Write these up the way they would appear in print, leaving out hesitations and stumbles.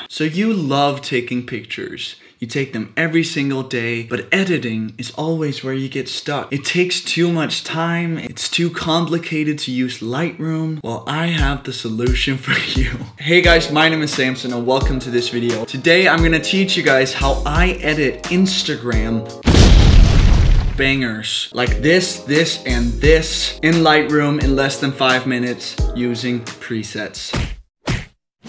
So you love taking pictures. You take them every single day, but editing is always where you get stuck. It takes too much time. It's too complicated to use Lightroom. Well, I have the solution for you. Hey guys, my name is Samson and welcome to this video. Today, I'm gonna teach you guys how I edit Instagram bangers like this, and this in Lightroom in less than 5 minutes using presets.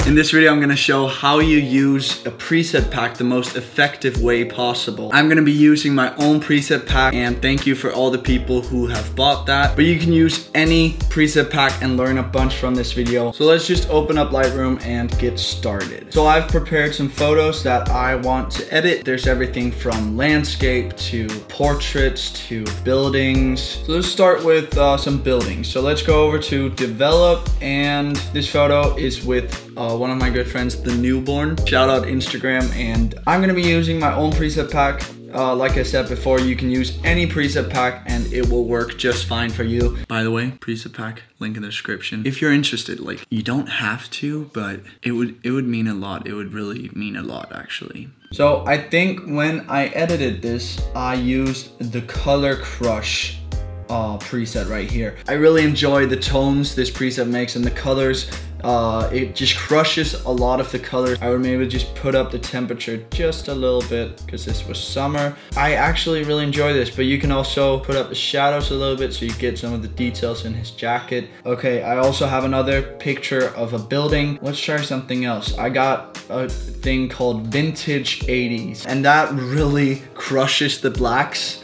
In this video, I'm gonna show how you use a preset pack the most effective way possible. I'm gonna be using my own preset pack, and thank you for all the people who have bought that. But you can use any preset pack and learn a bunch from this video. So let's just open up Lightroom and get started. So I've prepared some photos that I want to edit. There's everything from landscape to portraits to buildings. So let's start with some buildings. So let's go over to develop, and this photo is with one of my good friends, the newborn. Shout out Instagram. And I'm gonna be using my own preset pack. Like I said before, you can use any preset pack and it will work just fine for you. By the way, preset pack, link in the description. If you're interested, like, you don't have to, but it would mean a lot. It would really mean a lot, actually. So I think when I edited this, I used the Color Crush preset right here. I really enjoy the tones this preset makes and the colors. It just crushes a lot of the colors. I would maybe just put up the temperature just a little bit because this was summer. I actually really enjoy this, but you can also put up the shadows a little bit so you get some of the details in his jacket. Okay, I also have another picture of a building. Let's try something else. I got a thing called Vintage 80s, and that really crushes the blacks.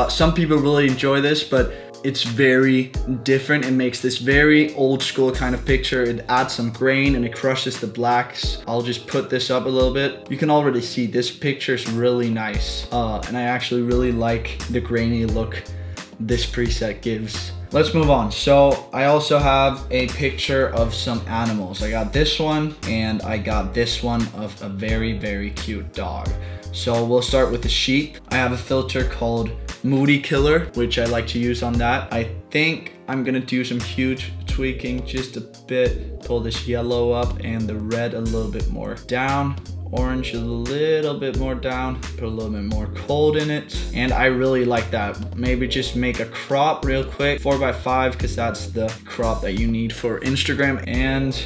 Some people really enjoy this, but it's very different. It makes this very old school kind of picture. It adds some grain and it crushes the blacks. I'll just put this up a little bit. You can already see this picture is really nice. And I actually really like the grainy look this preset gives. Let's move on. So I also have a picture of some animals. I got this one and I got this one of a very, very cute dog. So we'll start with the sheep. I have a filter called Moody Killer, which I like to use on that. I think I'm gonna do some huge tweaking just a bit. Pull this yellow up and the red a little bit more down. Orange a little bit more down. Put a little bit more cold in it. And I really like that. Maybe just make a crop real quick, 4x5, because that's the crop that you need for Instagram. And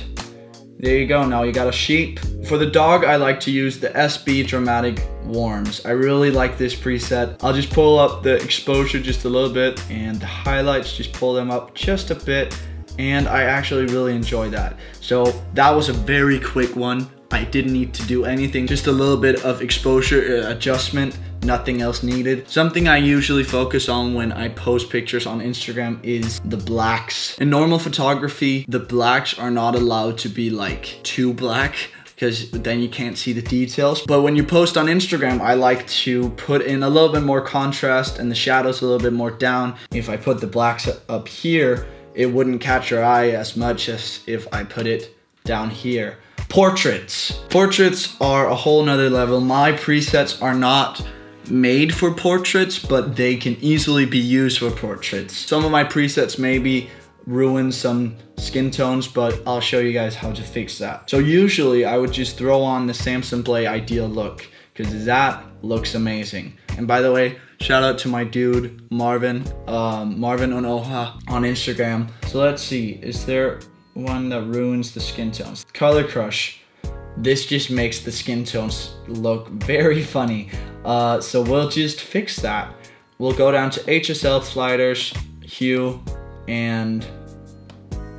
there you go, now you got a sheep. For the dog, I like to use the SB Dramatic Warms. I really like this preset. I'll just pull up the exposure just a little bit and the highlights, just pull them up just a bit. And I actually really enjoy that. So that was a very quick one. I didn't need to do anything, just a little bit of exposure adjustment. Nothing else needed. Something I usually focus on when I post pictures on Instagram is the blacks. In normal photography, the blacks are not allowed to be like too black because then you can't see the details. But when you post on Instagram, I like to put in a little bit more contrast and the shadows a little bit more down. If I put the blacks up here, it wouldn't catch your eye as much as if I put it down here. Portraits. Portraits are a whole nother level. My presets are not made for portraits, but they can easily be used for portraits. Some of my presets maybe ruin some skin tones, but I'll show you guys how to fix that. So usually I would just throw on the Samson Play Ideal Look because that looks amazing. And by the way, shout out to my dude Marvin Onoha on Instagram. So let's see, is there one that ruins the skin tones? Color Crush. This just makes the skin tones look very funny. So we'll just fix that. We'll go down to HSL sliders, hue, and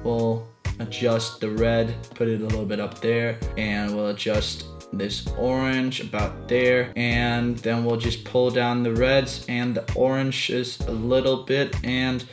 we'll adjust the red, put it a little bit up there, and we'll adjust this orange about there, and then we'll just pull down the reds and the oranges a little bit and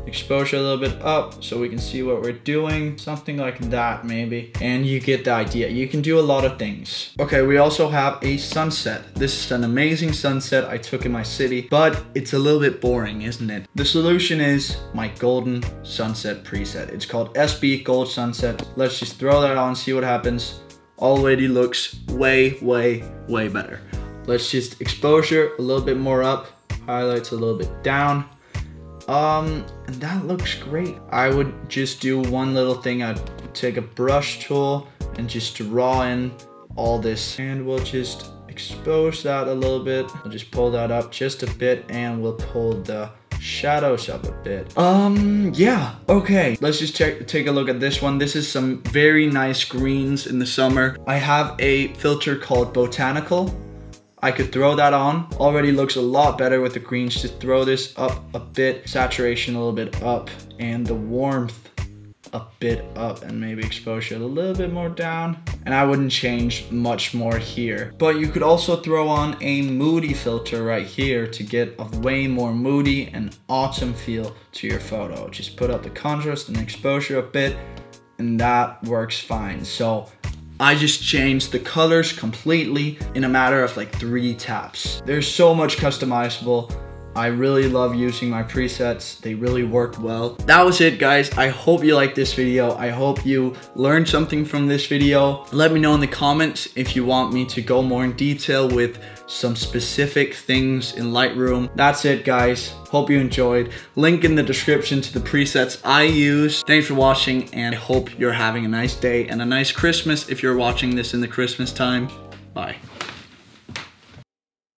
exposure a little bit up so we can see what we're doing. Something like that maybe. And you get the idea. You can do a lot of things. Okay, we also have a sunset. This is an amazing sunset I took in my city, but it's a little bit boring, isn't it? The solution is my golden sunset preset. It's called SB Gold Sunset. Let's just throw that on, see what happens. Already looks way, way, way better. Let's just exposure a little bit more up, highlights a little bit down. And that looks great. I would just do one little thing. I'd take a brush tool and just draw in all this. And we'll just expose that a little bit. We'll just pull that up just a bit, and we'll pull the shadows up a bit. Yeah, okay. Let's just take a look at this one. This is some very nice greens in the summer. I have a filter called Botanical. I could throw that on. Already looks a lot better with the greens. Just throw this up a bit, saturation a little bit up, and the warmth a bit up, and maybe exposure a little bit more down. And I wouldn't change much more here. But you could also throw on a moody filter right here to get a way more moody and autumn feel to your photo. Just put up the contrast and exposure a bit, and that works fine. So I just changed the colors completely in a matter of like 3 taps. There's so much customizable. I really love using my presets. They really work well. That was it, guys. I hope you liked this video. I hope you learned something from this video. Let me know in the comments if you want me to go more in detail with some specific things in Lightroom. That's it, guys. Hope you enjoyed. Link in the description to the presets I use. Thanks for watching, and I hope you're having a nice day and a nice Christmas if you're watching this in the Christmas time. Bye.